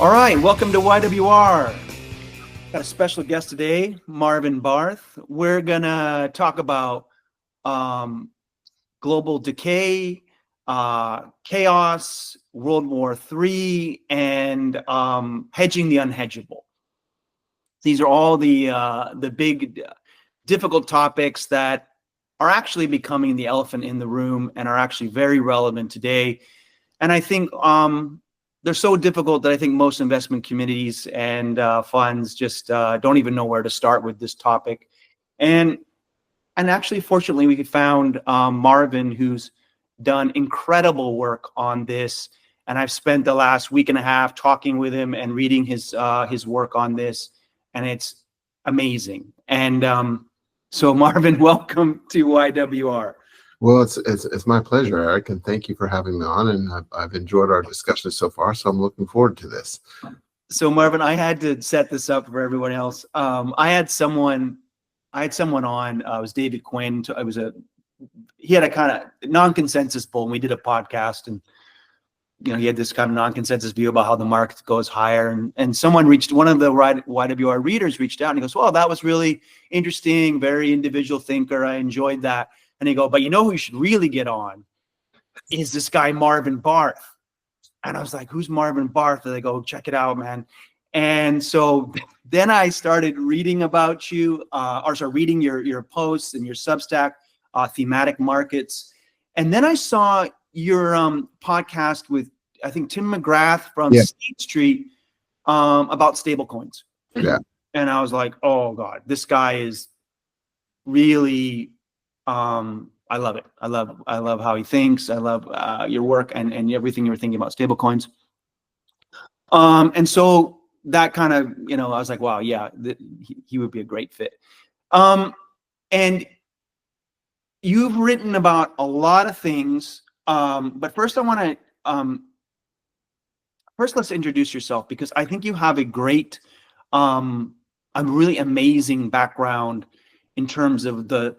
All right, welcome to YWR. Got a special guest today, Marvin Barth. We're gonna talk about global decay, chaos, World War III, and hedging the unhedgeable. These are all the big, difficult topics that are actually becoming the elephant in the room and are actually very relevant today. And I think they're so difficult that I think most investment committees and funds just don't even know where to start with this topic. And actually, fortunately, we found Marvin, who's done incredible work on this. And I've spent the last week and a half talking with him and reading his work on this, and it's amazing. And so, Marvin, welcome to YWR. Well, it's my pleasure, Eric, and thank you for having me on. And I've enjoyed our discussion so far, so I'm looking forward to this. So, Marvin, I had to set this up for everyone else. I had someone on. It was David Quinn. He had a kind of non-consensus bull, and we did a podcast, and he had this kind of non-consensus view about how the market goes higher. And one of the YWR readers reached out, and he goes, "Well, that was really interesting. Very individual thinker. I enjoyed that." And he go, "But who you should really get on is this guy, Marvin Barth." And I was like, "Who's Marvin Barth?" And they go, "Check it out, man." And so then I started reading about you, reading your posts and your Substack, Thematic Markets. And then I saw your podcast with, I think, Tim McGrath from State Street about stablecoins. Yeah. And I was like, "Oh God, this guy is really." I love it. I love how he thinks. I love your work and everything you were thinking about stablecoins. And so that kind of, I was like, wow, yeah, he would be a great fit. And you've written about a lot of things. But first I want to, let's introduce yourself, because I think you have a great, a really amazing background in terms of the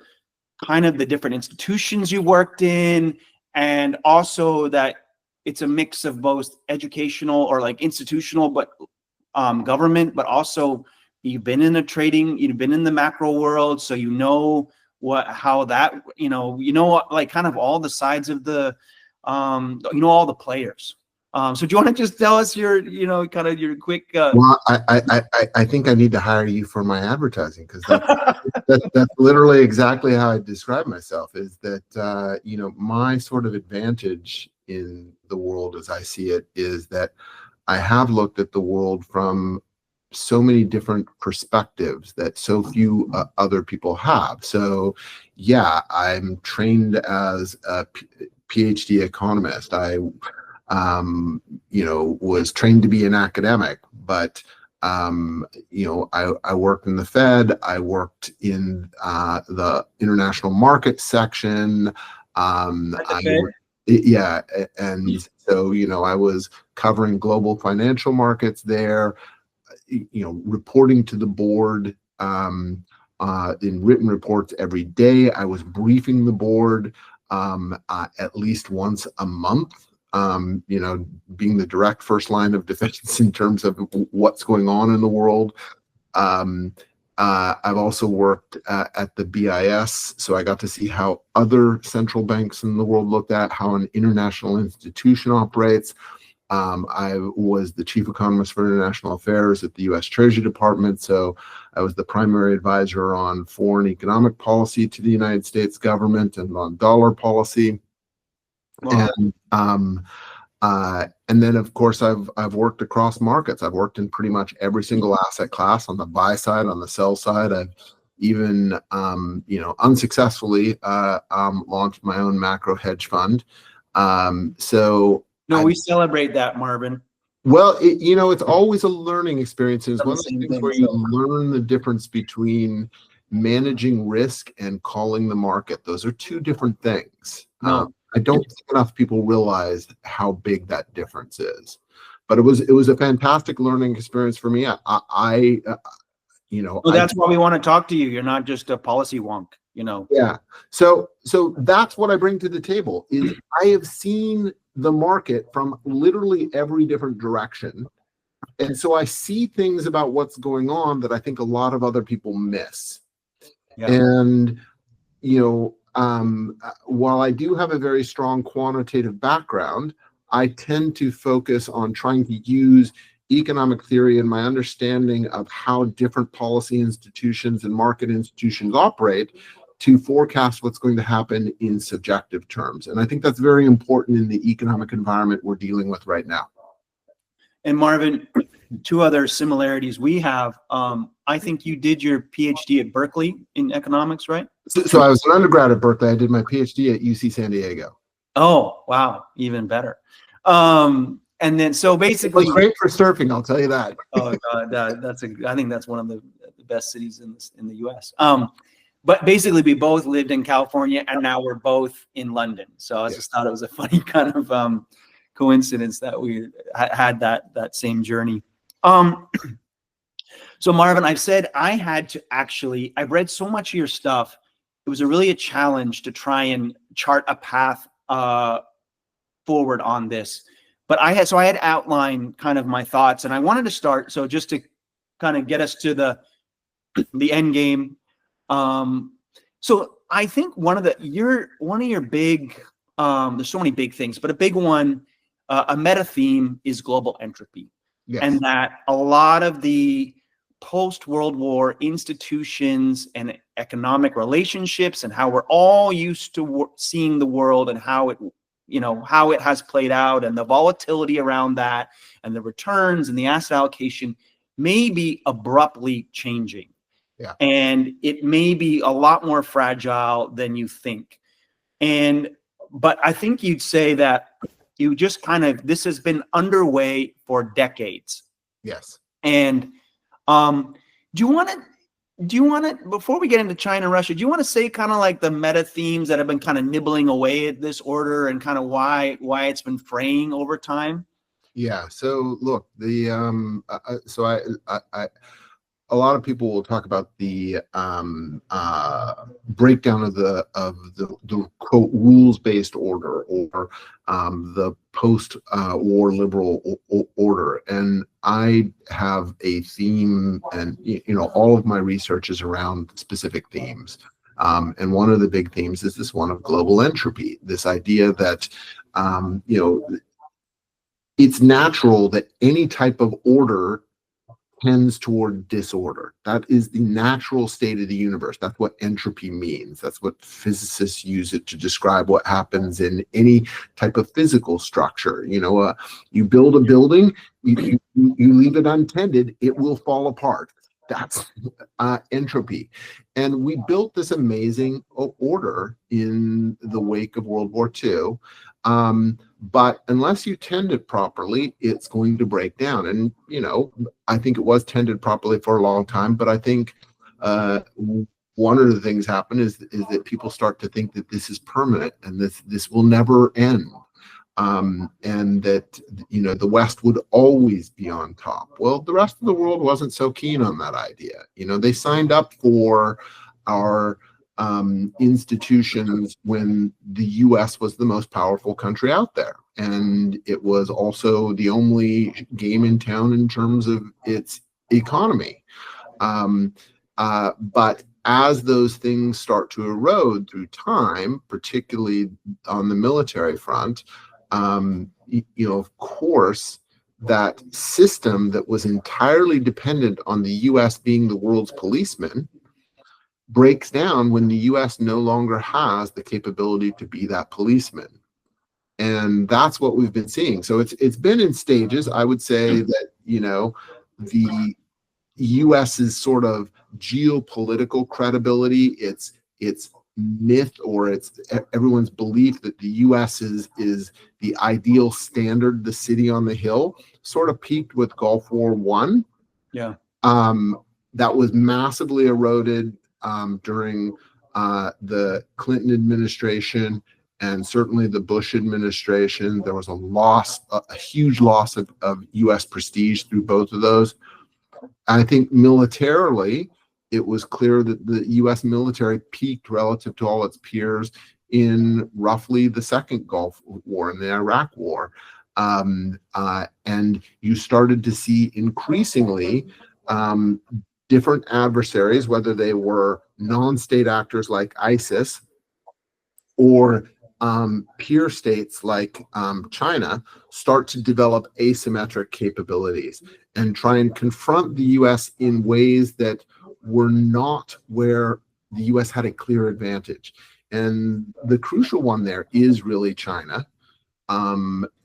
different institutions you worked in, and also that it's a mix of both educational or like institutional, but government, but also you've been in the macro world, so how that, like kind of all the sides of the, all the players. So do you want to just tell us your, kind of your quick? Well, I think I need to hire you for my advertising, because that's literally exactly how I describe myself. Is that my sort of advantage in the world, as I see it, is that I have looked at the world from so many different perspectives that so few other people have. So, yeah, I'm trained as a PhD economist. I was trained to be an academic, but, I worked in the Fed, I worked in the international market section. And so, I was covering global financial markets there, reporting to the board in written reports every day. I was briefing the board at least once a month. Being the direct first line of defense in terms of what's going on in the world. I've also worked at the BIS, so I got to see how other central banks in the world looked at how an international institution operates. I was the chief economist for international affairs at the U.S. Treasury Department, so I was the primary advisor on foreign economic policy to the United States government and on dollar policy. Wow. And then, of course, I've worked across markets. I've worked in pretty much every single asset class, on the buy side, on the sell side. I've even, unsuccessfully launched my own macro hedge fund. We celebrate that, Marvin. Well, it's always a learning experience. It's one of the things where you learn the difference between managing risk and calling the market. Those are two different things. I don't think enough people realize how big that difference is. But it was a fantastic learning experience for me. That's why we want to talk to you. You're not just a policy wonk, Yeah. So that's what I bring to the table. Is I have seen the market from literally every different direction, And so I see things about what's going on that I think a lot of other people miss. Yeah. And, you know, while I do have a very strong quantitative background, I tend to focus on trying to use economic theory and my understanding of how different policy institutions and market institutions operate to forecast what's going to happen in subjective terms. And I think that's very important in the economic environment we're dealing with right now. And Marvin, two other similarities we have. I think you did your PhD at Berkeley in economics, right? So I was an undergrad at Berkeley. I did my PhD at UC San Diego. Oh, wow, even better. And then so basically, it was great for surfing, I'll tell you that. Oh God, I think that's one of the best cities in the U.S. But basically, we both lived in California, and now we're both in London. So I just thought it was a funny kind of coincidence that we had that same journey. So Marvin, I've said I had to actually, I've read so much of your stuff. It was really a challenge to try and chart a path forward on this. But I had outlined kind of my thoughts, and I wanted to start. So just to kind of get us to the end game. So I think one of your big, there's so many big things, but a big one, a meta theme is global entropy. Yes. And that a lot of the post-World War institutions and economic relationships and how we're all used to seeing the world and how it has played out and the volatility around that and the returns and the asset allocation may be abruptly changing. Yeah. And it may be a lot more fragile than you think. But I think you'd say that you just this has been underway for decades. Yes. And do you want to, before we get into China and Russia, do you want to say kind of like the meta themes that have been kind of nibbling away at this order and kind of why it's been fraying over time? Yeah. So look, a lot of people will talk about the breakdown of the quote rules-based order or the post-war liberal order, and I have a theme, and all of my research is around specific themes. And one of the big themes is this one of global entropy. This idea that it's natural that any type of order tends toward disorder. That is the natural state of the universe. That's what entropy means. That's what physicists use it to describe what happens in any type of physical structure. You build a building, you leave it untended, it will fall apart. That's entropy. And we built this amazing order in the wake of World War II. But unless you tend it properly, it's going to break down. And, I think it was tended properly for a long time, but I think one of the things happen is that people start to think that this is permanent and this will never end. And that, the West would always be on top. Well, the rest of the world wasn't so keen on that idea. They signed up for our institutions when the US was the most powerful country out there. And it was also the only game in town in terms of its economy. But as those things start to erode through time, particularly on the military front, of course, that system that was entirely dependent on the US being the world's policeman breaks down when the US no longer has the capability to be that policeman. And that's what we've been seeing. So it's been in stages. I would say that, the US's sort of geopolitical credibility, its myth or it's everyone's belief that the US is the ideal standard, the city on the hill, sort of peaked with Gulf War I. Yeah. That was massively eroded during the Clinton administration and certainly the Bush administration. There was a huge loss of US prestige through both of those. I think militarily, it was clear that the US military peaked relative to all its peers in roughly the second Gulf War and the Iraq War. And you started to see increasingly different adversaries, whether they were non-state actors like ISIS or peer states like China, start to develop asymmetric capabilities and try and confront the US in ways that were not where the US had a clear advantage. And the crucial one there is really China,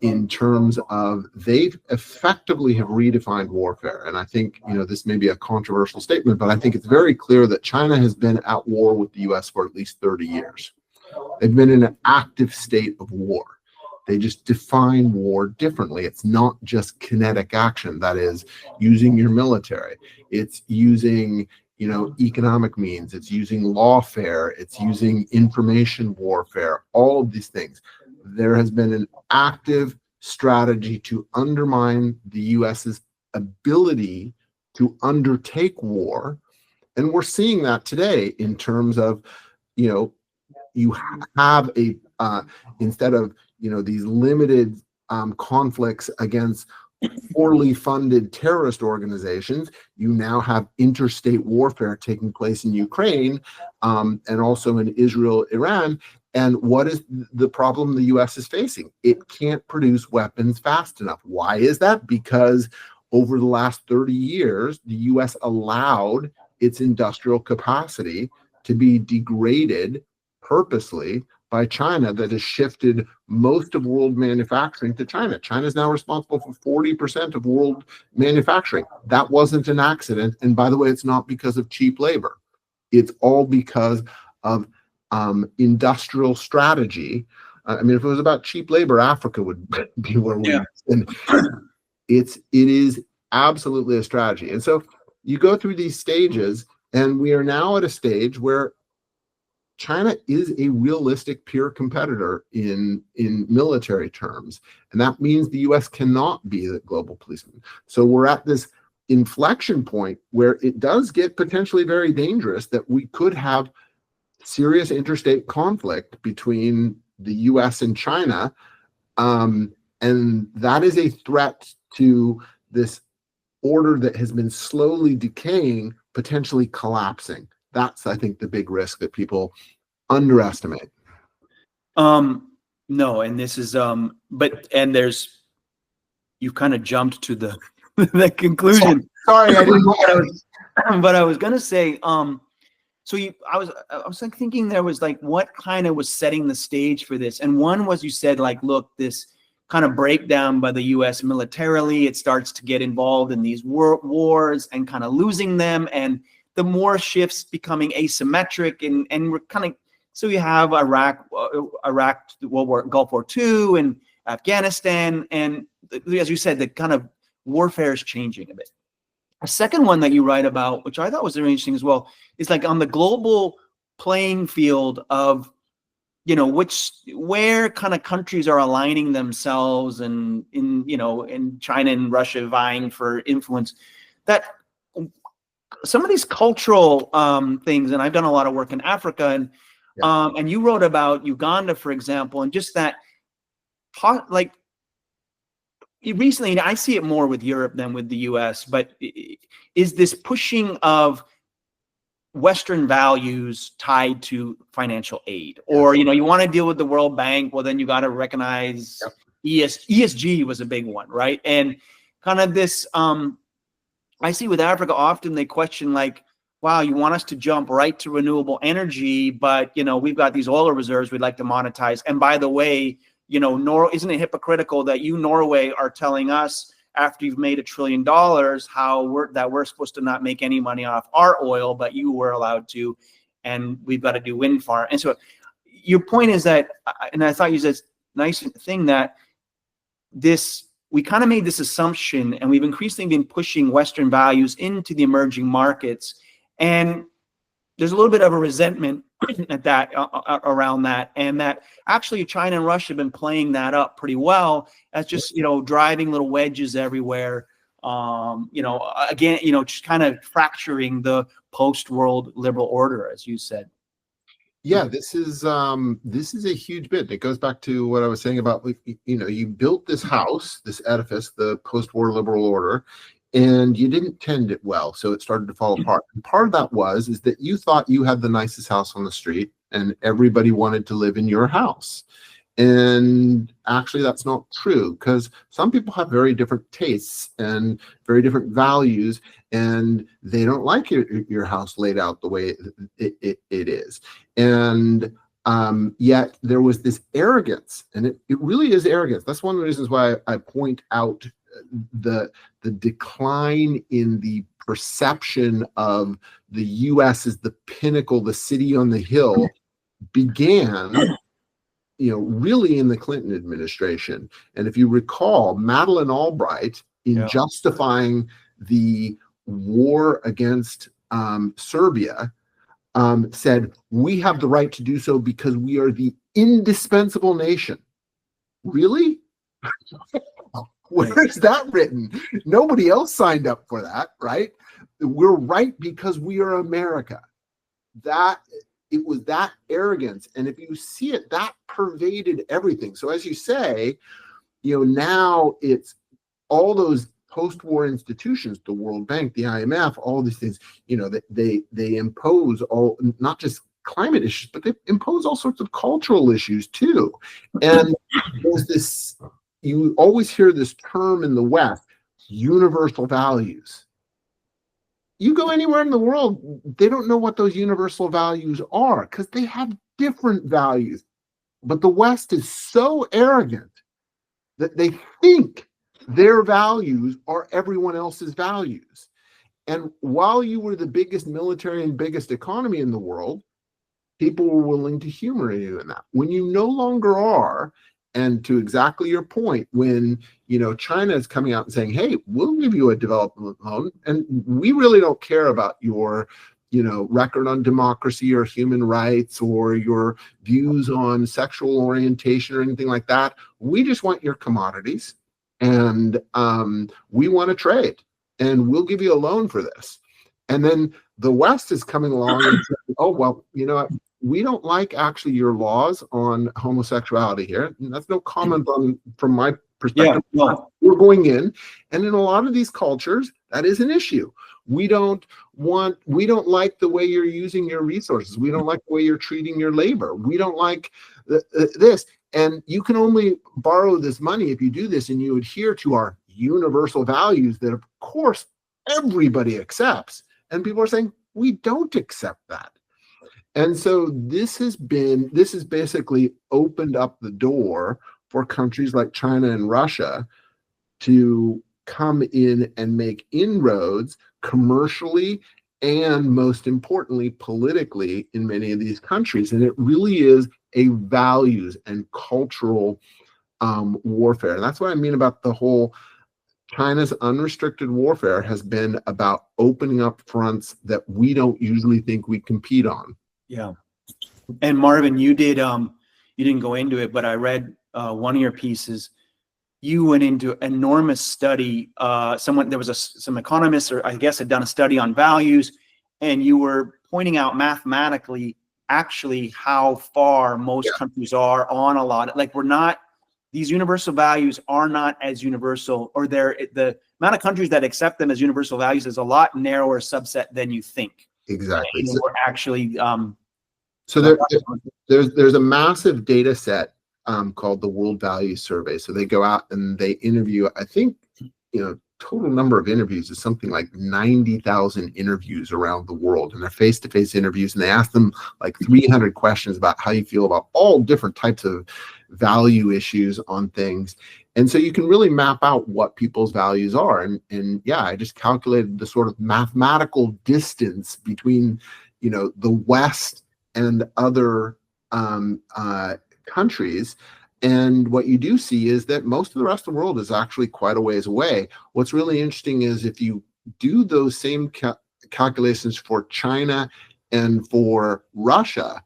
in terms of they effectively have redefined warfare. And I think, this may be a controversial statement, but I think it's very clear that China has been at war with the US for at least 30 years. They've been in an active state of war. They just define war differently. It's not just kinetic action, that is using your military. It's using, economic means. It's using lawfare. It's using information warfare, all of these things. There has been an active strategy to undermine the US's ability to undertake war. And we're seeing that today in terms of, you have a, instead of, these limited conflicts against poorly funded terrorist organizations, you now have interstate warfare taking place in Ukraine, and also in Israel, Iran. And what is the problem the US is facing? It can't produce weapons fast enough. Why is that? Because over the last 30 years, the US allowed its industrial capacity to be degraded purposely by China, that has shifted most of world manufacturing to China. China is now responsible for 40% of world manufacturing. That wasn't an accident. And by the way, it's not because of cheap labor. It's all because of industrial strategy. I mean, if it was about cheap labor, Africa would be where we are. And it is absolutely a strategy. And so you go through these stages, and we are now at a stage where China is a realistic peer competitor in military terms. And that means the US cannot be the global policeman. So we're at this inflection point where it does get potentially very dangerous, that we could have serious interstate conflict between the US and China. And that is a threat to this order that has been slowly decaying, potentially collapsing. That's, I think, the big risk that people underestimate. No, and this is you kind of jumped to the the conclusion. Sorry, I didn't but I was gonna say, I was like thinking there was like what kind of was setting the stage for this. And one was, you said, like, look, this kind of breakdown by the US militarily, it starts to get involved in these wars and kind of losing them, and the more shifts becoming asymmetric, and we're kind of, so you have Iraq, Gulf War II, and Afghanistan, and as you said, the kind of warfare is changing a bit. A second one that you write about, which I thought was very interesting as well, is like on the global playing field of, where kind of countries are aligning themselves, and in China and Russia vying for influence, that some of these cultural things, and I've done a lot of work in Africa, and you wrote about Uganda, for example, and just that, like, recently, I see it more with Europe than with the US, but is this pushing of Western values tied to financial aid? Or, you want to deal with the World Bank, well, then you got to recognize ESG was a big one, right? And kind of this, I see with Africa, often they question, like, wow, you want us to jump right to renewable energy, but, we've got these oil reserves we'd like to monetize. And by the way, isn't it hypocritical that you, Norway, are telling us after you've made $1 trillion how we're supposed to not make any money off our oil, but you were allowed to, and we've got to do wind farm. And so your point is that, and I thought you said nice thing, that we kind of made this assumption, and we've increasingly been pushing Western values into the emerging markets, and there's a little bit of a resentment at that around that, and that actually China and Russia have been playing that up pretty well as just driving little wedges everywhere. Again, just kind of fracturing the post-world liberal order, as you said. Yeah, this is a huge bit. It goes back to what I was saying about, you built this house, this edifice, the post-war liberal order, and you didn't tend it well, so it started to fall apart. And part of that is that you thought you had the nicest house on the street, and everybody wanted to live in your house. And actually, that's not true, because some people have very different tastes and very different values, and they don't like your house laid out the way it is. And yet there was this arrogance, and it really is arrogance. That's one of the reasons why I point out the decline in the perception of the U.S. as the pinnacle, the city on the hill, began really in the Clinton administration. And if you recall, Madeleine Albright, in justifying the war against Serbia, said, we have the right to do so because we are the indispensable nation. Really? Where's that written? Nobody else signed up for that, right? We're right because we are America. It was that arrogance. And if you see it, that pervaded everything. So as you say, now it's all those post-war institutions, the World Bank, the IMF, all these things, that they impose all, not just climate issues, but they impose all sorts of cultural issues too. And there's this, you always hear this term in the West, universal values. You go anywhere in the world, they don't know what those universal values are because they have different values. But the West is so arrogant that they think their values are everyone else's values. And while you were the biggest military and biggest economy in the world, people were willing to humor you in that. When you no longer are, and to exactly your point, when China is coming out and saying, hey, we'll give you a development loan, and we really don't care about your record on democracy or human rights or your views on sexual orientation or anything like that. We just want your commodities, and we want to trade, and we'll give you a loan for this. And then the West is coming along and saying, oh, well, we don't like actually your laws on homosexuality here. And that's no comment from my perspective. Yeah, no. We're going in, and in a lot of these cultures, that is an issue. We don't like the way you're using your resources. We don't like the way you're treating your labor. We don't like this. And you can only borrow this money if you do this and you adhere to our universal values that, of course, everybody accepts. And people are saying, we don't accept that. And so this has basically opened up the door for countries like China and Russia to come in and make inroads commercially and, most importantly, politically in many of these countries. And it really is a values and cultural warfare. And that's what I mean about the whole China's unrestricted warfare has been about opening up fronts that we don't usually think we compete on. Yeah. And Marvin, you didn't go into it, but I read one of your pieces. You went into enormous study. There was some economists, or I guess, had done a study on values, and you were pointing out mathematically actually how far most countries are on a lot. Like, these universal values are not as universal, or the amount of countries that accept them as universal values is a lot narrower subset than you think. Exactly. And we're actually so there's a massive data set called the World Value Survey. So they go out and they interview, I think, total number of interviews is something like 90,000 interviews around the world, and they're face-to-face interviews, and they ask them like 300 questions about how you feel about all different types of value issues on things. And so you can really map out what people's values are. And yeah, I just calculated the sort of mathematical distance between, the West and other countries. And what you do see is that most of the rest of the world is actually quite a ways away. What's really interesting is if you do those same calculations for China and for Russia,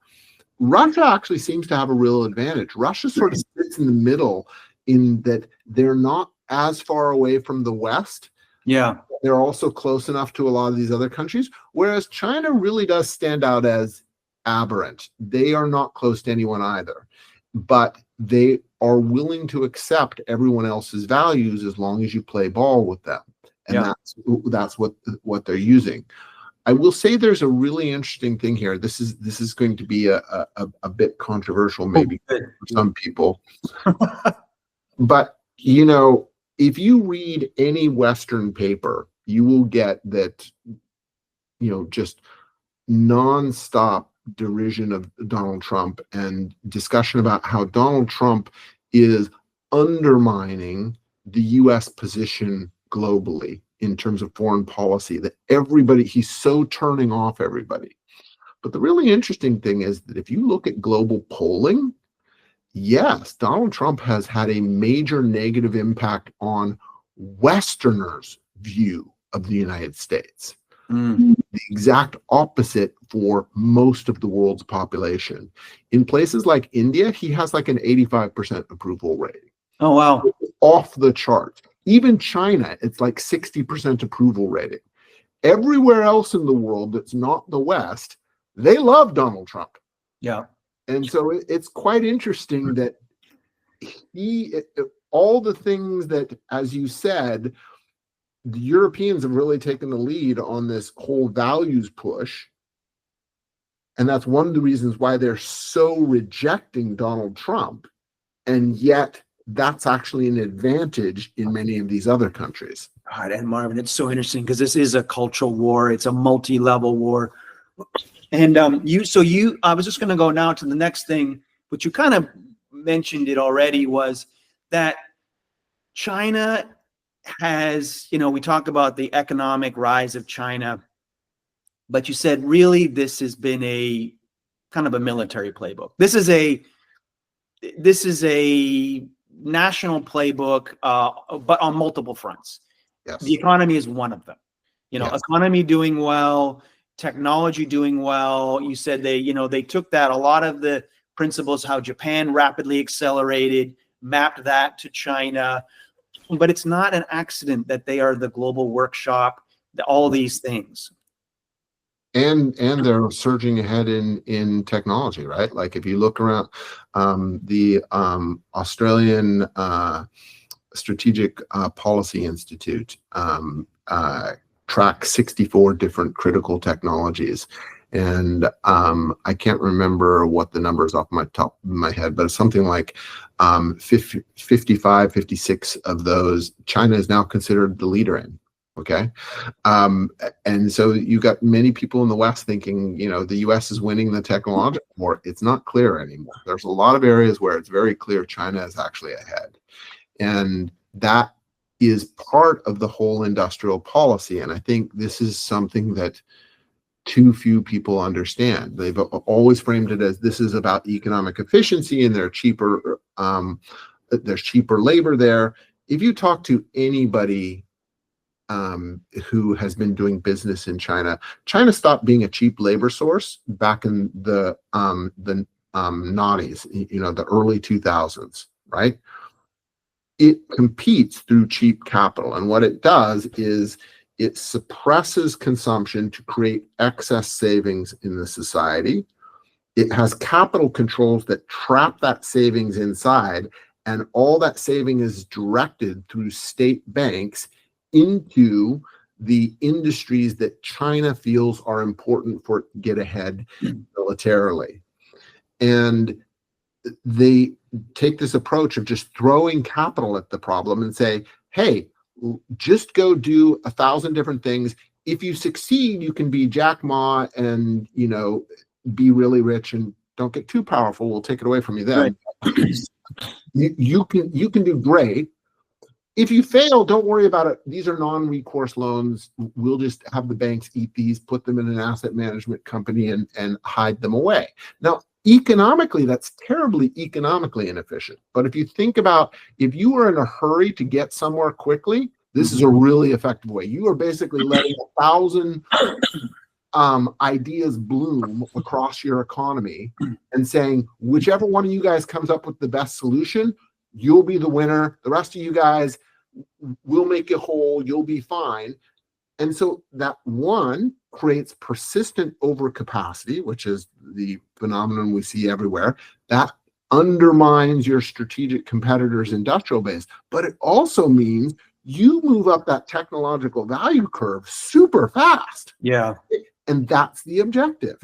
Russia actually seems to have a real advantage. Russia sort of sits in the middle in that they're not as far away from the West. Yeah. They're also close enough to a lot of these other countries, whereas China really does stand out as aberrant. They are not close to anyone either, but they are willing to accept everyone else's values as long as you play ball with them. And Yeah. that's what they're using. I will say there's a really interesting thing here. This is going to be a bit controversial maybe for some people. But if you read any Western paper, you will get that, just nonstop derision of Donald Trump and discussion about how Donald Trump is undermining the US position globally in terms of foreign policy, that he's so turning off everybody. But the really interesting thing is that if you look at global polling, yes, Donald Trump has had a major negative impact on Westerners' view of the United States. The exact opposite for most of the world's population. In places like India, he has like an 85% approval rating. Oh, wow. Off the chart. Even China, it's like 60% approval rating. Everywhere else in the world that's not the West, they love Donald Trump. Yeah. And so it's quite interesting that all the things that, as you said, the Europeans have really taken the lead on this whole values push. And that's one of the reasons why they're so rejecting Donald Trump. And yet that's actually an advantage in many of these other countries. God, and Marvin, it's so interesting because this is a cultural war. It's a multi-level war. And I was just going to go now to the next thing, which you kind of mentioned it already, was that China has, we talk about the economic rise of China, but you said really this has been a kind of a military playbook. This is a national playbook, but on multiple fronts. Yes. The economy is one of them. Yes. Economy doing well, technology doing well. You said they took that, a lot of the principles, how Japan rapidly accelerated, mapped that to China. But it's not an accident that they are the global workshop, all these things. And they're surging ahead in technology, right? Like if you look around, the Australian Strategic Policy Institute tracks 64 different critical technologies. And I can't remember what the numbers off my top of my head, but it's something like 55, 56 of those China is now considered the leader in. Okay. And so you got many people in the West thinking, the US is winning the technological war. It's not clear anymore. There's a lot of areas where it's very clear China is actually ahead. And that is part of the whole industrial policy. And I think this is something that too few people understand. They've always framed it as this is about economic efficiency and there's cheaper labor there. If you talk to anybody who has been doing business in China stopped being a cheap labor source back in the noughties, the early 2000s, right? It competes through cheap capital. And what it does is it suppresses consumption to create excess savings in the society. It has capital controls that trap that savings inside, and all that saving is directed through state banks into the industries that China feels are important for it to get ahead militarily. And they take this approach of just throwing capital at the problem and say, hey, just go do 1,000 different things. If you succeed, you can be Jack Ma and, be really rich, and don't get too powerful. We'll take it away from you then. Right. You can do great. If you fail, don't worry about it. These are non-recourse loans. We'll just have the banks eat these, put them in an asset management company and hide them away. Now, economically, that's terribly economically inefficient. But if you think about, if you are in a hurry to get somewhere quickly, this is a really effective way. You are basically letting 1,000 ideas bloom across your economy and saying, whichever one of you guys comes up with the best solution, you'll be the winner. The rest of you guys will make it whole. You'll be fine. And so that one creates persistent overcapacity, which is the phenomenon we see everywhere. That undermines your strategic competitor's industrial base, but it also means you move up that technological value curve super fast. Yeah. And that's the objective.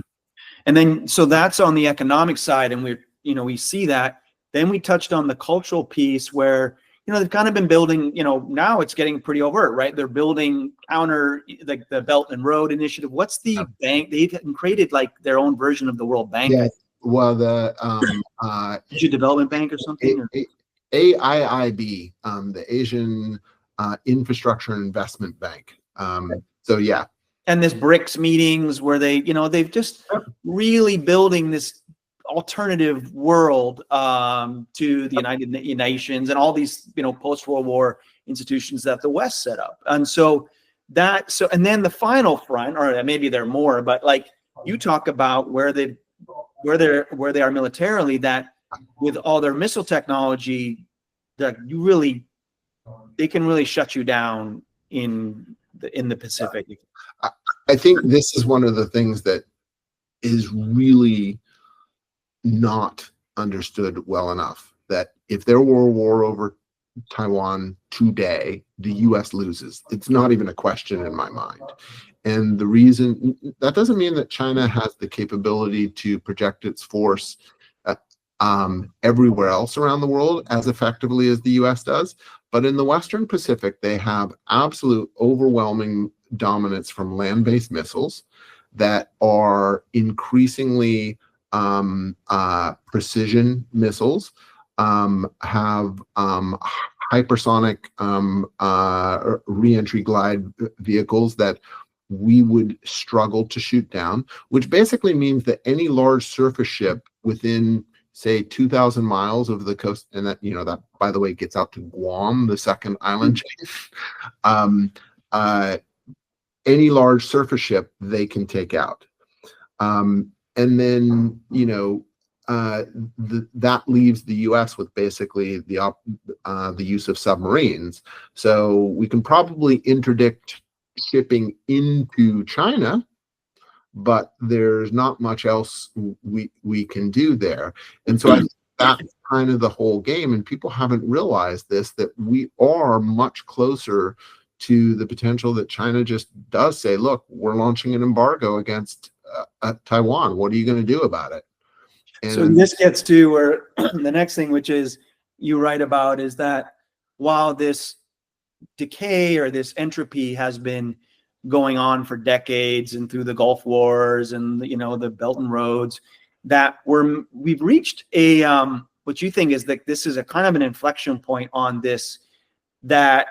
And then, so that's on the economic side. And we see that. Then we touched on the cultural piece where, they've kind of been building, now it's getting pretty overt, right? They're building counter the Belt and Road Initiative. What's the bank? They've created like their own version of the World Bank. Yeah. Well, the Asia Development Bank or something? AIIB, the Asian Infrastructure Investment Bank. So yeah. And this BRICS meetings where they've just really building this alternative world to the United Nations and all these post-World War institutions that the West set up. And and then the final front, or maybe there are more, but like you talk about where they are militarily, that with all their missile technology, that they can really shut you down in the Pacific. I think this is one of the things that is really not understood well enough, that if there were a war over Taiwan today, the US loses. It's not even a question in my mind. And the reason, that doesn't mean that China has the capability to project its force everywhere else around the world as effectively as the US does. But in the Western Pacific, they have absolute overwhelming dominance from land-based missiles that are increasingly precision missiles, have hypersonic re-entry glide vehicles that we would struggle to shoot down, which basically means that any large surface ship within, say, 2,000 miles of the coast, and that, that, by the way, gets out to Guam, the second island chain, any large surface ship they can take out. And then, that leaves the U.S. with basically the use of submarines. So we can probably interdict shipping into China, but there's not much else we can do there. And so I think that's kind of the whole game. And people haven't realized this, that we are much closer to the potential that China just does say, look, we're launching an embargo against Taiwan. What are you going to do about it? And so this gets to where the next thing, which is you write about, is that while this decay or this entropy has been going on for decades and through the Gulf Wars and the Belt and Roads, that we've reached a what you think is that this is a kind of an inflection point on this, that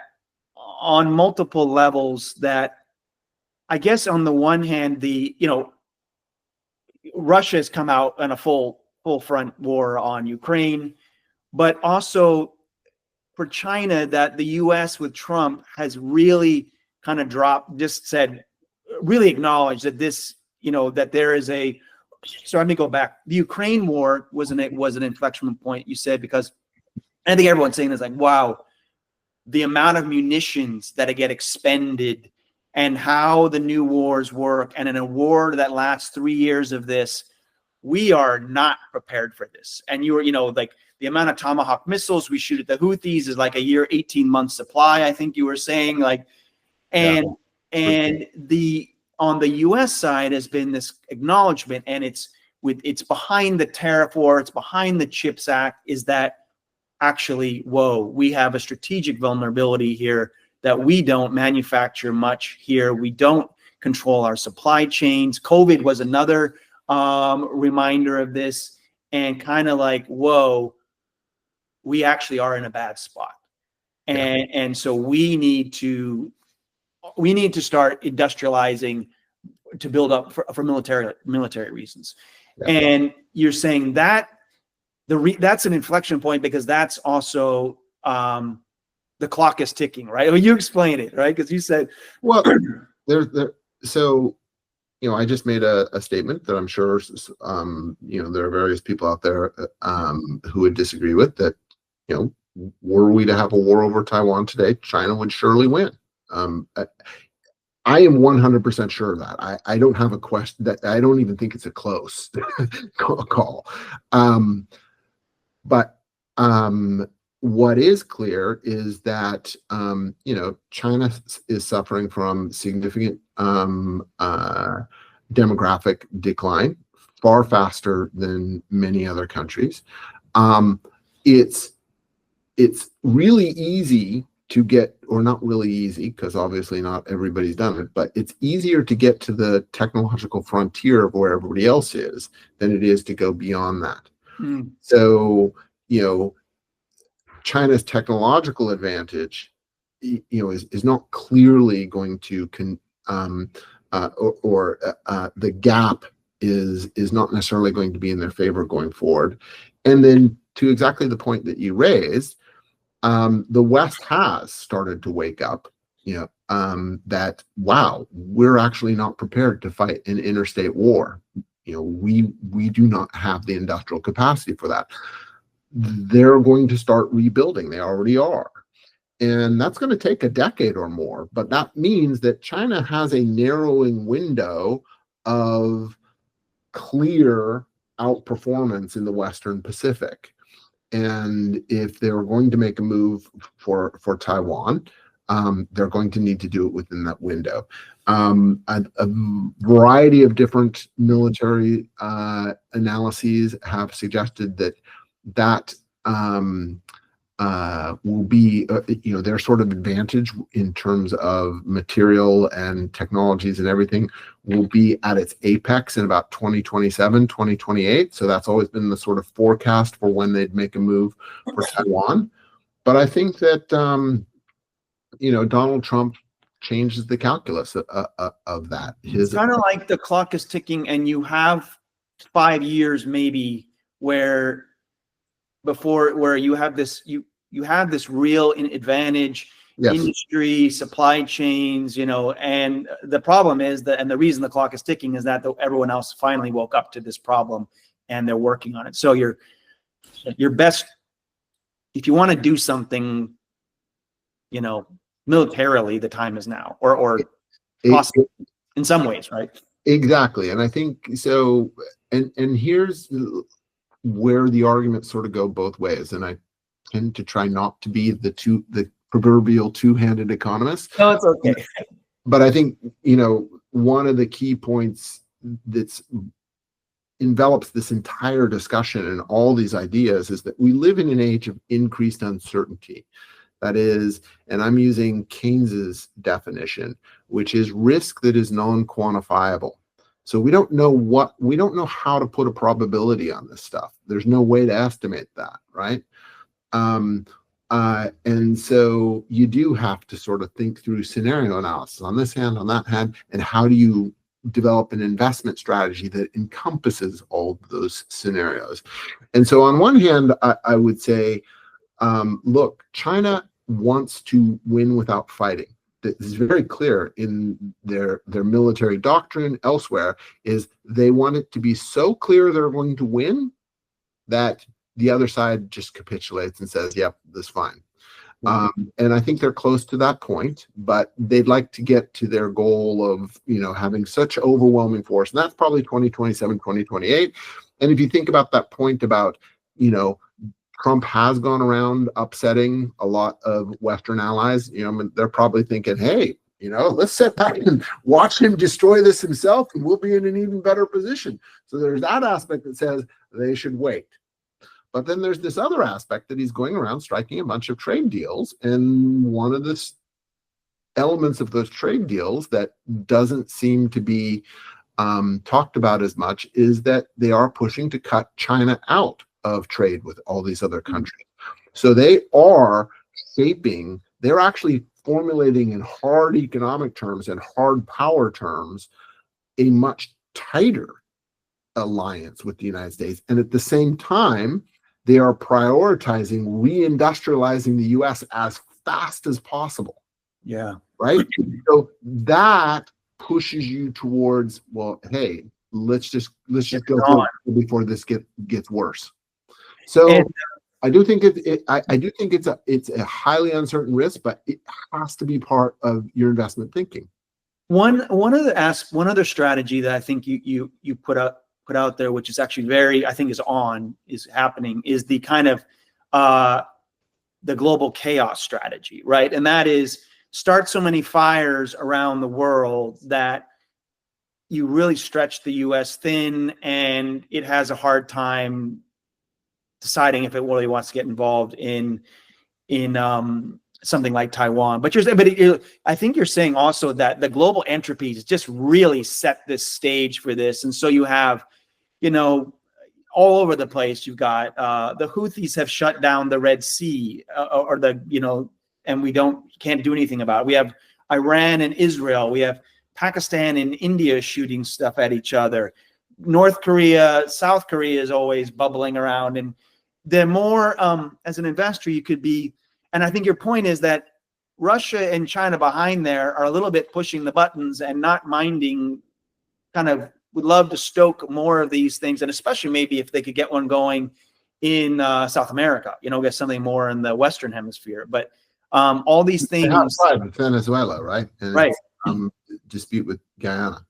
on multiple levels, that I guess on the one hand, Russia has come out in a full front war on Ukraine, but also for China, that the US with Trump has really kind of really acknowledged that this, that there is so let me go back. The Ukraine war was an inflection point, you said, because I think everyone's saying is like, wow, the amount of munitions that get expended and how the new wars work. And in a war that lasts 3 years of this, we are not prepared for this. And like the amount of Tomahawk missiles we shoot at the Houthis is like a year, 18 months supply, I think you were saying, like, and on the US side has been this acknowledgement, and it's behind the tariff war, it's behind the CHIPS Act, is that actually, whoa, we have a strategic vulnerability here, that we don't manufacture much here. We don't control our supply chains. COVID was another reminder of this, and kind of like, whoa, we actually are in a bad spot. And so we need to start industrializing to build up for military reasons. Yeah. And you're saying that that's an inflection point, because that's also the clock is ticking, right? Well, you explain it, right? Because you said, well, so I just made a statement that I'm sure there are various people out there who would disagree with, that were we to have a war over Taiwan today, China would surely win. I am 100% sure of that. I don't have a question that I don't even think it's a close call. But what is clear is that China is suffering from significant demographic decline, far faster than many other countries. It's really easy to get, or not really easy, because obviously not everybody's done it, but it's easier to get to the technological frontier of where everybody else is than it is to go beyond that. So, China's technological advantage, is not clearly going to the gap is not necessarily going to be in their favor going forward. And then to exactly the point that you raised, the West has started to wake up, that, wow, we're actually not prepared to fight an interstate war. We do not have the industrial capacity for that. They're going to start rebuilding. They already are. And that's going to take a decade or more. But that means that China has a narrowing window of clear outperformance in the Western Pacific. And if they're going to make a move for Taiwan, they're going to need to do it within that window. A variety of different military analyses have suggested that will be, their sort of advantage in terms of material and technologies and everything will be at its apex in about 2027, 2028. So that's always been the sort of forecast for when they'd make a move for Taiwan. But I think that, Donald Trump changes the calculus of that. It's kind of like the clock is ticking and you have 5 years maybe where you have this, you have this real advantage, yes, industry, supply chains, and the problem is that, and the reason the clock is ticking is that everyone else finally woke up to this problem and they're working on it. So your best, if you want to do something, militarily, the time is now, or possibly in some ways, right? Exactly. And I think so, and here's where the arguments sort of go both ways. And I tend to try not to be the proverbial two-handed economist. No, it's okay. But I think, one of the key points that's envelops this entire discussion and all these ideas is that we live in an age of increased uncertainty. That is, and I'm using Keynes's definition, which is risk that is non-quantifiable. So we don't know how to put a probability on this stuff. There's no way to estimate that, right? And so you do have to sort of think through scenario analysis on this hand, on that hand, and how do you develop an investment strategy that encompasses all of those scenarios. And so on one hand, I would say, look, China wants to win without fighting. This is very clear in their military doctrine elsewhere, is they want it to be so clear they're going to win that the other side just capitulates and says, yep, that's fine. And I think they're close to that point, but they'd like to get to their goal of, having such overwhelming force. And that's probably 2027, 2028. And if you think about that point about, Trump has gone around upsetting a lot of Western allies, they're probably thinking, hey, let's sit back and watch him destroy this himself and we'll be in an even better position. So there's that aspect that says they should wait. But then there's this other aspect that he's going around striking a bunch of trade deals. And one of the elements of those trade deals that doesn't seem to be talked about as much is that they are pushing to cut China out of trade with all these other countries. So they are they're actually formulating in hard economic terms and hard power terms a much tighter alliance with the United States. And at the same time, they are prioritizing reindustrializing the US as fast as possible. Yeah. Right? So that pushes you towards, well, hey, let's just go before this gets worse. So I do think it's a highly uncertain risk, but it has to be part of your investment thinking. One other strategy that I think you put out there, which is actually is happening, is the kind of the global chaos strategy, right? And that is start so many fires around the world that you really stretch the U.S. thin, and it has a hard time deciding if it really wants to get involved in something like Taiwan. I think you're saying also that the global entropies just really set this stage for this, and so you have, all over the place. You've got the Houthis have shut down the Red Sea, and we can't do anything about it. We have Iran and Israel. We have Pakistan and India shooting stuff at each other. North Korea, South Korea is always bubbling around. And the more, as an investor, you could be, and I think your point is that Russia and China behind there are a little bit pushing the buttons and not minding, kind of would love to stoke more of these things. And especially maybe if they could get one going in South America, get something more in the Western hemisphere. But all these things. Outside of Venezuela, right? And right. Dispute with Guyana.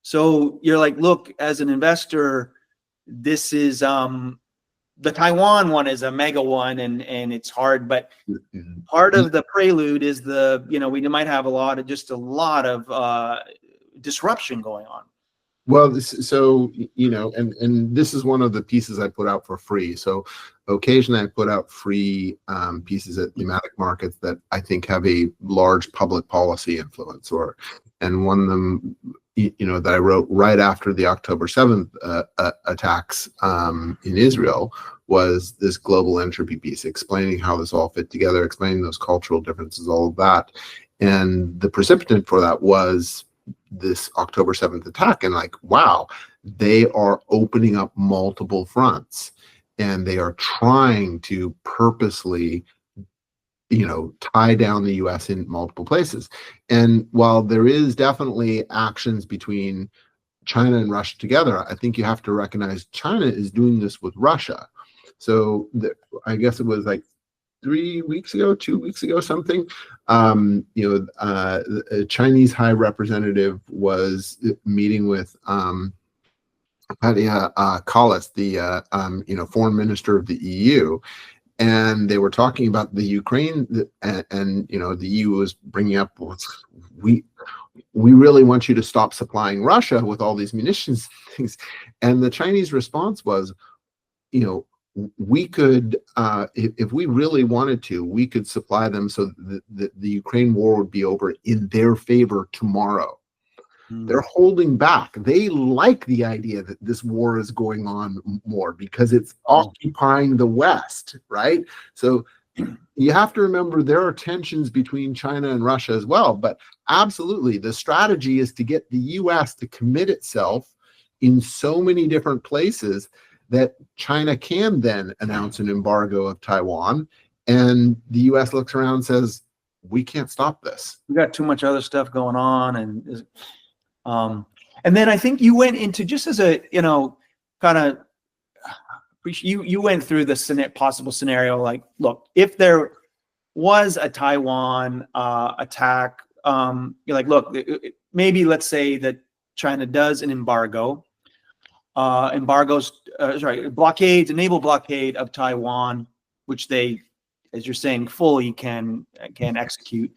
So you're like, look, as an investor, this is the Taiwan one is a mega one, and it's hard, but part of the prelude is we might have a lot of disruption going on. Well, and this is one of the pieces I put out for free. So occasionally I put out free pieces at thematic markets that I think have a large public policy influence, and one of them, that I wrote right after the October 7th attacks in Israel was this global entropy piece, explaining how this all fit together, explaining those cultural differences, all of that. And the precipitant for that was this October 7th attack, and wow, they are opening up multiple fronts, and they are trying to purposely tie down the US in multiple places. And while there is definitely actions between China and Russia together, I think you have to recognize China is doing this with Russia. So I guess it was 2 weeks ago, something, a Chinese high representative was meeting with Kadia Kallas, the foreign minister of the EU, and they were talking about the Ukraine, and the EU was bringing up, we really want you to stop supplying Russia with all these munitions things, and the Chinese response was, we could, if we really wanted to, we could supply them so the Ukraine war would be over in their favor tomorrow. They're holding back. They like the idea that this war is going on more because it's occupying the West, right? So you have to remember there are tensions between China and Russia as well. But absolutely, the strategy is to get the US to commit itself in so many different places that China can then announce an embargo of Taiwan, and the US looks around and says, we can't stop this. We got too much other stuff going on. And then I think you went into, just as a, kind of, you went through the possible scenario, look, if there was a Taiwan attack, you're like, look, maybe let's say that China does an blockades, enable blockade of Taiwan, which they, as you're saying, fully can execute.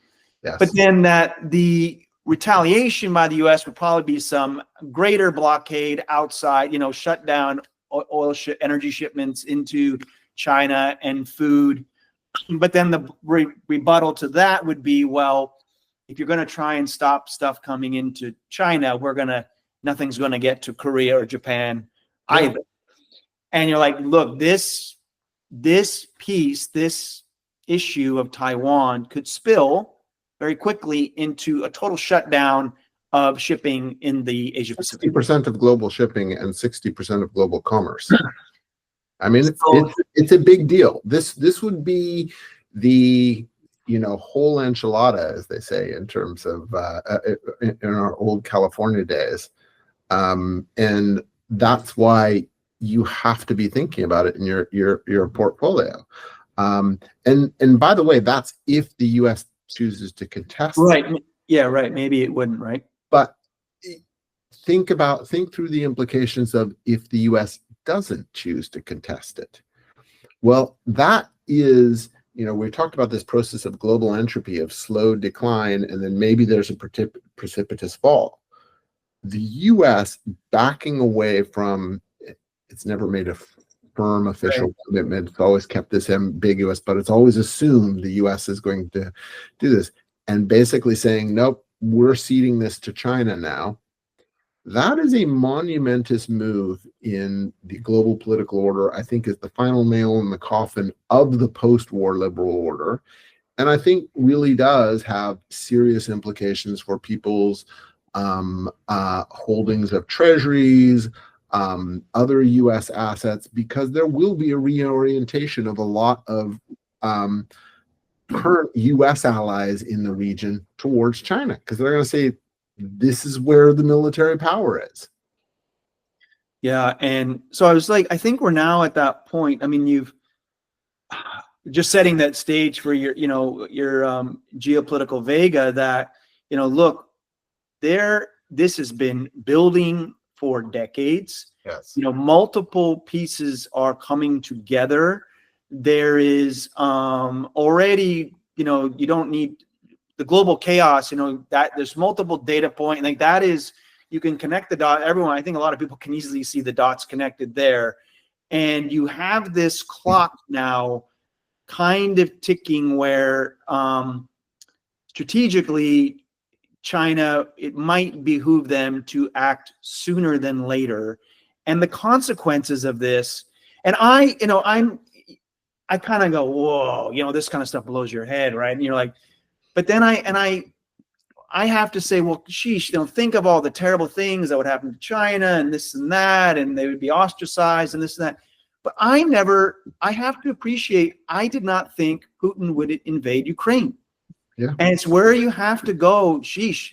Yes. But then that the retaliation by the U.S. would probably be some greater blockade outside, shut down energy shipments into China and food. But then the rebuttal to that would be, well, if you're going to try and stop stuff coming into China, nothing's going to get to Korea or Japan either. And you're like, look, this issue of Taiwan could spill very quickly into a total shutdown of shipping in the Asia Pacific. 60% of global shipping and 60% of global commerce. I mean, it's a big deal. This would be the whole enchilada, as they say, in terms of in our old California days, and that's why you have to be thinking about it in your portfolio. And by the way, that's if the U.S. chooses to contest. Right. Yeah, right. Maybe it wouldn't, right? But think through the implications of if the US doesn't choose to contest it. Well, that is, we talked about this process of global entropy, of slow decline, and then maybe there's a precipitous fall. The US backing away from, it's never made a firm official commitment. It's always kept this ambiguous, but it's always assumed the US is going to do this. And basically saying, nope, we're ceding this to China now. That is a monumentous move in the global political order. I think is the final nail in the coffin of the post-war liberal order. And I think really does have serious implications for people's holdings of treasuries, other U.S. assets, because there will be a reorientation of a lot of current U.S. allies in the region towards China, because they're going to say, this is where the military power is. Yeah. And so I was like, I think we're now at that point. I mean, you've just setting that stage for your geopolitical vega that, look, this has been building for decades. Yes. Multiple pieces are coming together. There is already, you don't need the global chaos, that there's multiple data points. Like that is, you can connect the dot. I think a lot of people can easily see the dots connected there. And you have this clock now kind of ticking where strategically China, it might behoove them to act sooner than later. And the consequences of this, and I kind of go, whoa, this kind of stuff blows your head, right? And you're like, but then I have to say, well, sheesh, think of all the terrible things that would happen to China and this and that, and they would be ostracized and this and that. But I have to appreciate, I did not think Putin would invade Ukraine. Yeah. And it's where you have to go, sheesh,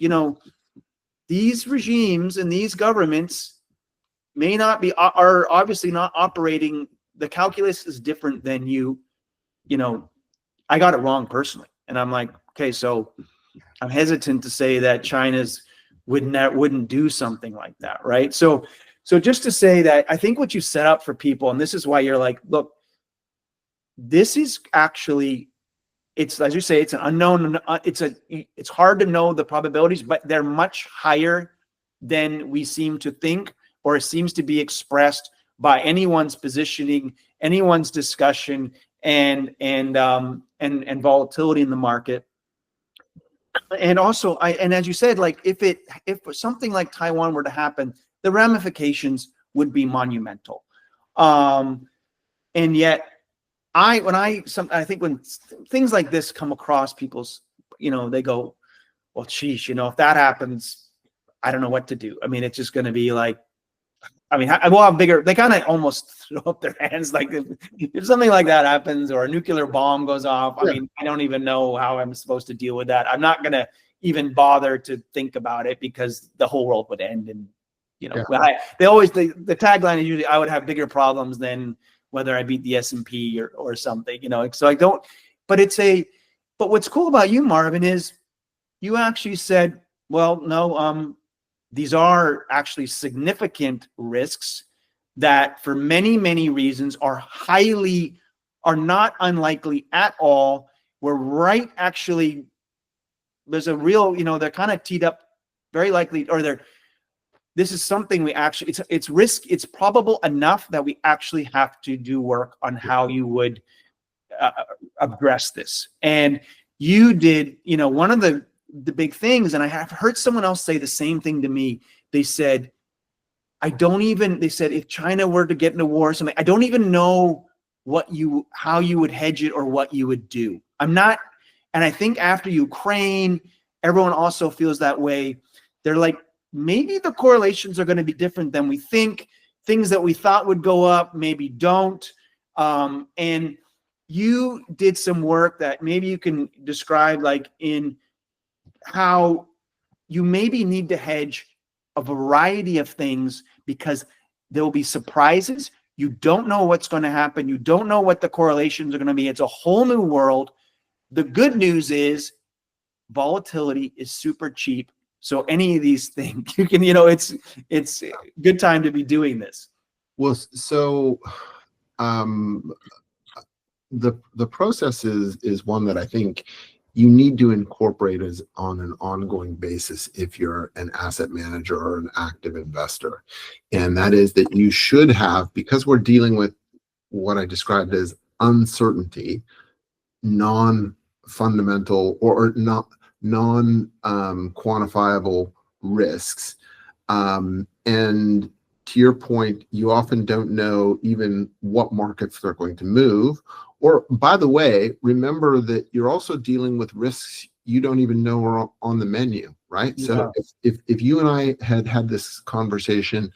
these regimes and these governments are obviously not operating. The calculus is different than I got it wrong personally. And I'm like, okay, so I'm hesitant to say that China's wouldn't do something like that, right? So just to say that I think what you set up for people, and this is why you're like, look, this is actually, it's, as you say, it's an unknown, it's hard to know the probabilities, but they're much higher than we seem to think, or it seems to be expressed by anyone's positioning, anyone's discussion, and volatility in the market. And also, and as you said, like if something like Taiwan were to happen, the ramifications would be monumental. And yet, I think when things like this come across people's, they go, well, sheesh, if that happens, I don't know what to do. I mean, it's just going to be like, we'll have bigger, they kind of almost throw up their hands. Like if something like that happens or a nuclear bomb goes off, I mean, I don't even know how I'm supposed to deal with that. I'm not going to even bother to think about it because the whole world would end. And, the tagline is usually, I would have bigger problems than whether I beat the S&P or something, so I don't, but what's cool about you, Marvin, is you actually said, well, no, these are actually significant risks that for many, many reasons are not unlikely at all. We're right. Actually, there's a real, they're kind of teed up very likely, or this is something we actually, it's risk. It's probable enough that we actually have to do work on how you would address this. And you did, one of the big things, and I have heard someone else say the same thing to me. They said, if China were to get into war or something, I don't even know how you would hedge it or what you would do. And I think after Ukraine, everyone also feels that way. They're like, maybe the correlations are going to be different than we think. Things that we thought would go up, maybe don't. And you did some work that maybe you can describe, like in how you maybe need to hedge a variety of things because there will be surprises. You don't know what's going to happen. You don't know what the correlations are going to be. It's a whole new world. The good news is volatility is super cheap. So any of these things you can, it's a good time to be doing this. Well, so the process is one that I think you need to incorporate as on an ongoing basis if you're an asset manager or an active investor. And that is that you should have, because we're dealing with what I described as uncertainty, non-fundamental or not non-quantifiable risks. And to your point, you often don't know even what markets they're going to move. Or, by the way, remember that you're also dealing with risks you don't even know are on the menu, right? Yeah. So if you and I had this conversation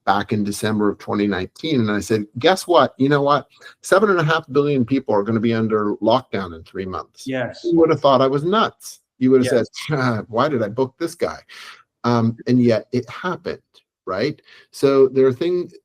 back in December of 2019, and I said, guess what? You know what? 7.5 billion people are going to be under lockdown in 3 months. Yes. You would have thought I was nuts. You would have Yes. said, why did I book this guy? And yet it happened, right? So there are things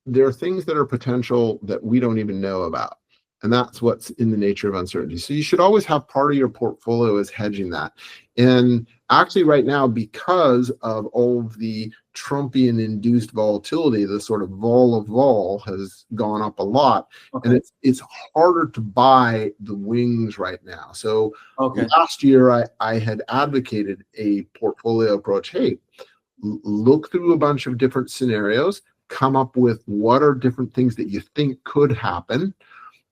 that are potential that we don't even know about. And that's what's in the nature of uncertainty. So you should always have part of your portfolio as hedging that. And actually right now, because of all of the Trumpian induced volatility, the sort of vol of vol has gone up a lot. Okay. And it's harder to buy the wings right now. So last year I had advocated a portfolio approach. Hey, look through a bunch of different scenarios, come up with what are different things that you think could happen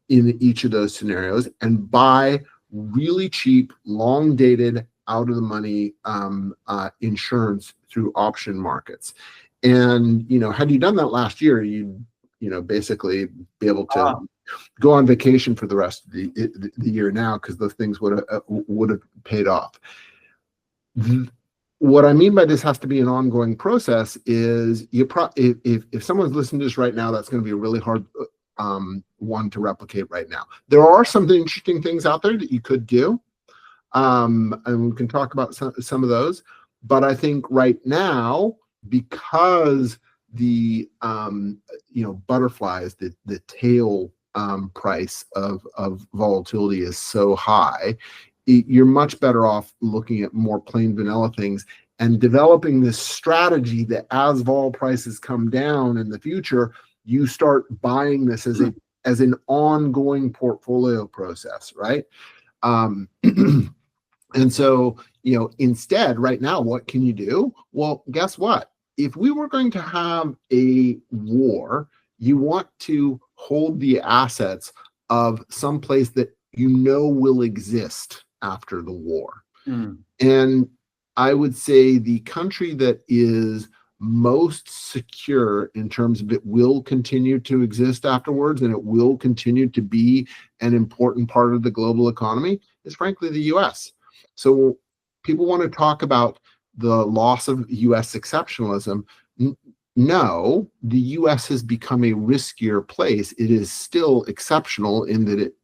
in each of those scenarios, and buy really cheap, long dated, out of the money insurance through option markets. And had you done that last year, you'd basically be able to go on vacation for the rest of the year now, because those things would have paid off. What I mean by this has to be an ongoing process is if someone's listening to this right now, that's going to be a really hard one to replicate right now. There are some interesting things out there that you could do, and we can talk about some of those. But I think right now, because the butterflies, the tail price of volatility is so high, you're much better off looking at more plain vanilla things and developing this strategy that as vol prices come down in the future, you start buying this as an ongoing portfolio process, right? And so, instead, right now, what can you do? Well, guess what? If we were going to have a war, you want to hold the assets of some place that will exist after the war. And I would say the country that is most secure in terms of it will continue to exist afterwards and it will continue to be an important part of the global economy is frankly the US. So people want to talk about the loss of US exceptionalism. No, the US has become a riskier place. It is still exceptional in that it,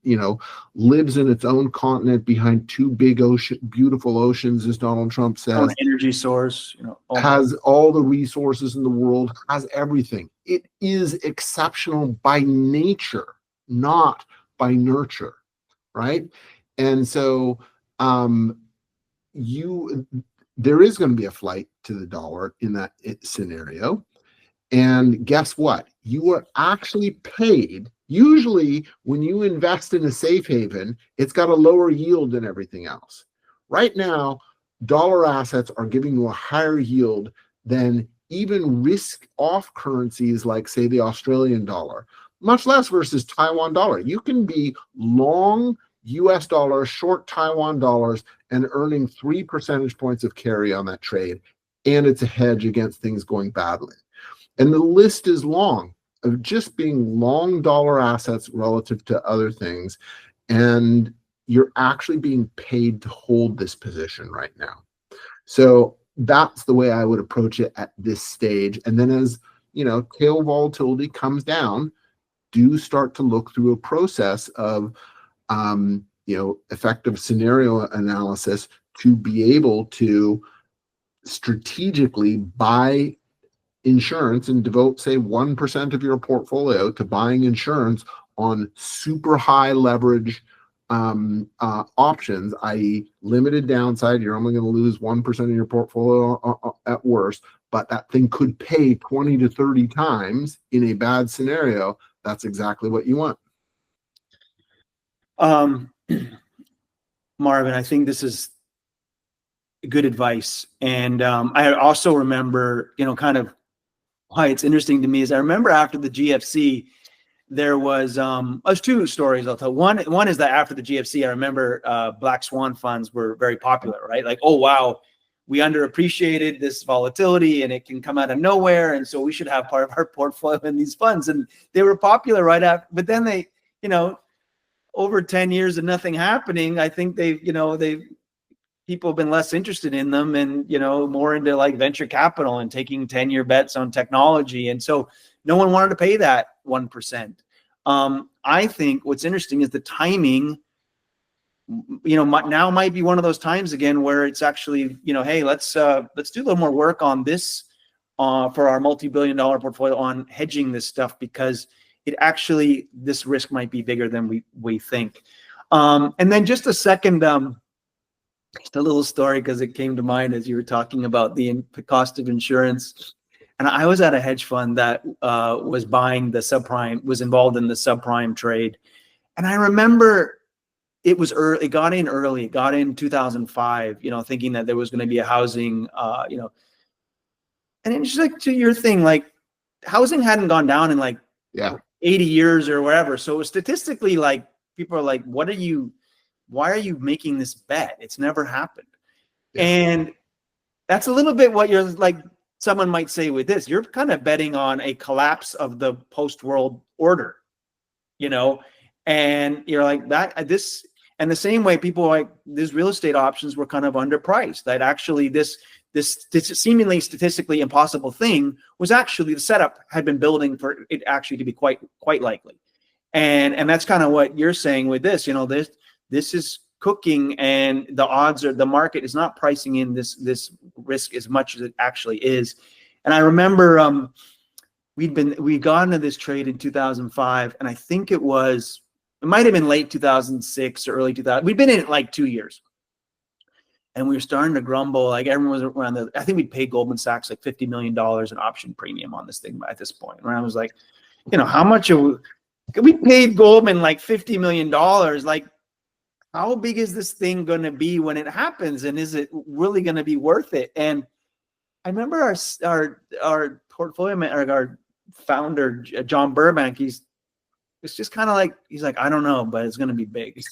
lives in its own continent behind two big beautiful oceans, as Donald Trump says. Own energy source, has all the resources in the world, has everything. It is exceptional by nature, not by nurture, right? And so there is going to be a flight to the dollar in that scenario. And guess what? You are actually paid. Usually when you invest in a safe haven, it's got a lower yield than everything else. Right now, dollar assets are giving you a higher yield than even risk-off currencies like, say, the Australian dollar, much less versus Taiwan dollar. You can be long US dollars, short Taiwan dollars, and earning 3 percentage points of carry on that trade. And it's a hedge against things going badly. And the list is long of just being long dollar assets relative to other things. And you're actually being paid to hold this position right now. So that's the way I would approach it at this stage. And then as, tail volatility comes down, do start to look through a process of, effective scenario analysis to be able to strategically buy insurance and devote, say, 1% of your portfolio to buying insurance on super high leverage options, i.e. limited downside, you're only going to lose 1% of your portfolio at worst, but that thing could pay 20 to 30 times in a bad scenario, that's exactly what you want. Marvin, I think this is good advice. And I also remember, kind of why it's interesting to me is I remember after the GFC, there was there's two stories I'll tell. One is that after the GFC, I remember black swan funds were very popular, right? Like, oh wow, we underappreciated this volatility and it can come out of nowhere, and so we should have part of our portfolio in these funds. And they were popular right after, but then they, over 10 years of nothing happening, I think people have been less interested in them and, more into like venture capital and taking 10-year bets on technology. And so no one wanted to pay that 1%. I think what's interesting is the timing, now might be one of those times again where it's actually, hey, let's do a little more work on this for our multi-billion-dollar portfolio on hedging this stuff, because this risk might be bigger than we think. And then just a second, just a little story, because it came to mind as you were talking about the cost of insurance. And I was at a hedge fund that was buying the subprime, was involved in the subprime trade. And I remember it was early, it got in 2005, thinking that there was going to be a housing, and it's just like to your thing, like housing hadn't gone down in 80 years or whatever. So statistically, like people are like, why are you making this bet? It's never happened. Yeah. And that's a little bit what you're like, someone might say with this, you're kind of betting on a collapse of the post-world order, and you're like this, and the same way people like these real estate options were kind of underpriced, that actually this seemingly statistically impossible thing was actually the setup had been building for it actually to be quite likely. And that's kind of what you're saying with this, this is cooking, and the market is not pricing in this risk as much as it actually is. And I remember we'd gone into this trade in 2005, and I think it might have been late 2006 or early 2000. We'd been in it like 2 years, and we were starting to grumble. Like everyone was around I think we'd paid Goldman Sachs like $50 million in option premium on this thing at this point. And I was like, how much we paid Goldman like $50 million, like, how big is this thing going to be when it happens? And is it really going to be worth it? And I remember our portfolio manager, our founder, John Burbank, it's just kind of like, he's like, I don't know, but it's going to be big.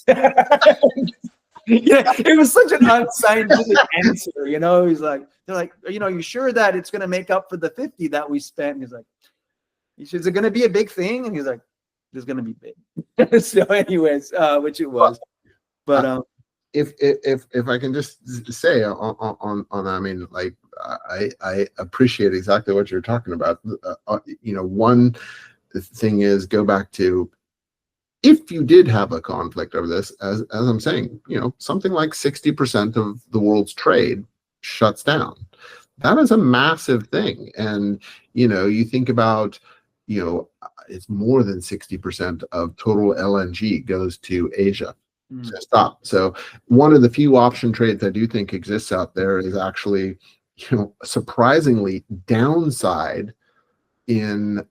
It was such an unscientific answer, he's like, they're like, you sure that it's going to make up for the 50 that we spent? And he's like, is it going to be a big thing? And he's like, it's going to be big. So anyways, which it was. But if I can just say on I mean, like I appreciate exactly what you're talking about. One thing is, go back to, if you did have a conflict over this, as I'm saying, something like 60% of the world's trade shuts down. That is a massive thing. And you think about, it's more than 60% of total LNG goes to Asia. So stop. So one of the few option trades I do think exists out there is actually, surprisingly downside in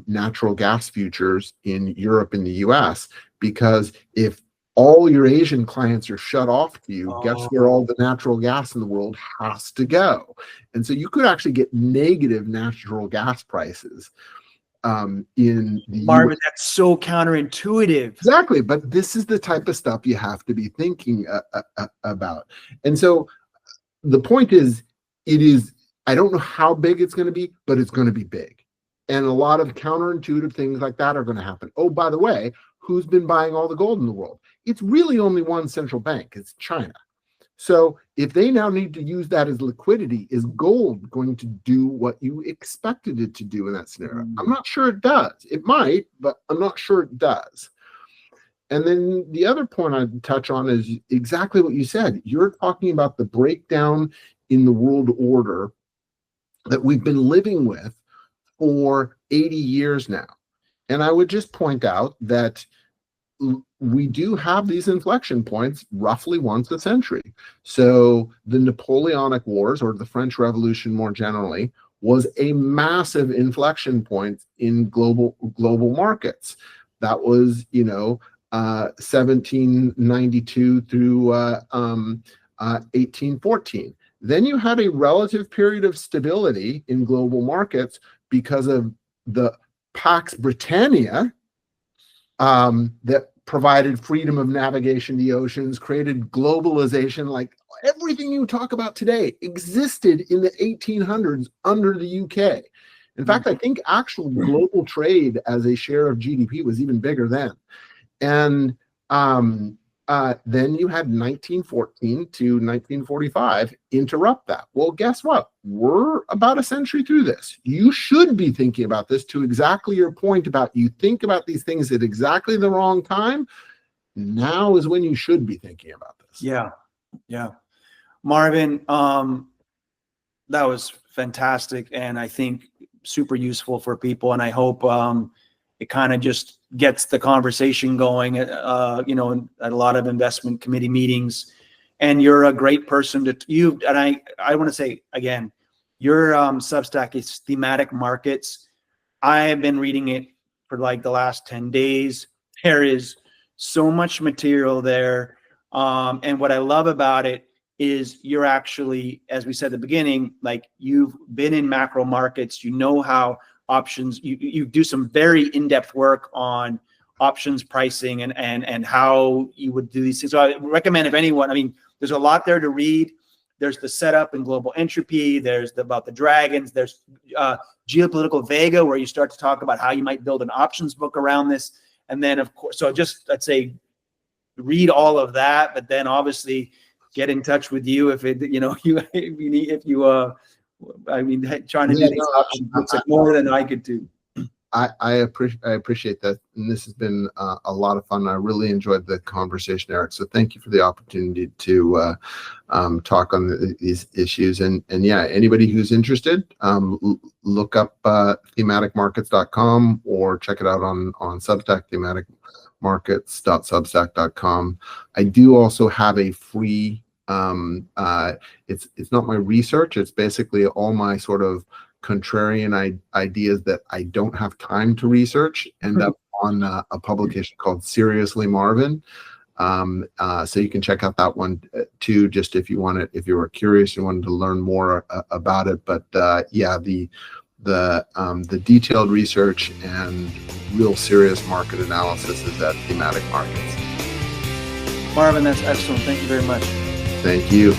natural gas futures in Europe and the US, because if all your Asian clients are shut off to you, guess where all the natural gas in the world has to go? And so you could actually get negative natural gas prices in the Marvin, that's so counterintuitive. Exactly, but this is the type of stuff you have to be thinking about. And so the point is, I don't know how big it's going to be, but it's going to be big. And a lot of counterintuitive things like that are going to happen. Oh, by the way, who's been buying all the gold in the world? It's really only one central bank. It's China. So if they now need to use that as liquidity, is gold going to do what you expected it to do in that scenario? I'm not sure it does. It might, but I'm not sure it does. And then the other point I'd touch on is exactly what you said. You're talking about the breakdown in the world order that we've been living with for 80 years now. And I would just point out that we do have these inflection points roughly once a century. So the Napoleonic Wars, or the French Revolution more generally, was a massive inflection point in global markets. That was, 1792 through 1814. Then you had a relative period of stability in global markets because of the Pax Britannia, that provided freedom of navigation to the oceans, created globalization. Like everything you talk about today existed in the 1800s under the UK. In fact, I think actual global trade as a share of GDP was even bigger then. And then you had 1914 to 1945 interrupt that. Well, guess what? We're about a century through this. You should be thinking about this, to exactly your point about you think about these things at exactly the wrong time. Now is when you should be thinking about this. Yeah. Marvin, that was fantastic, and I think super useful for people, and I hope it kind of just gets the conversation going, at a lot of investment committee meetings. And you're a great person and I want to say again, your Substack is Thematic Markets. I have been reading it for like the last 10 days. There is so much material there. And what I love about it is you're actually, as we said at the beginning, like you've been in macro markets, you know how options, you do some very in-depth work on options pricing and how you would do these things. So I recommend, if anyone, I mean, there's a lot there to read. There's the setup and global entropy. There's about the dragons. There's geopolitical Vega, where you start to talk about how you might build an options book around this. And then, of course, so just, I'd say, read all of that, but then obviously get in touch with you if it, trying to do these options books like more than I could do. I appreciate that, and this has been a lot of fun. I really enjoyed the conversation, Eric. So thank you for the opportunity to talk on these issues. And yeah, anybody who's interested, look up thematicmarkets.com or check it out on Substack, thematicmarkets.substack.com. I do also have a free. It's not my research. It's basically all my sort of contrarian ideas that I don't have time to research end up on a publication called Seriously Marvin. So you can check out that one too, just if you were curious and wanted to learn more about it. But yeah, the detailed research and real serious market analysis is at Thematic Markets. Marvin, that's excellent. Thank you very much. Thank you.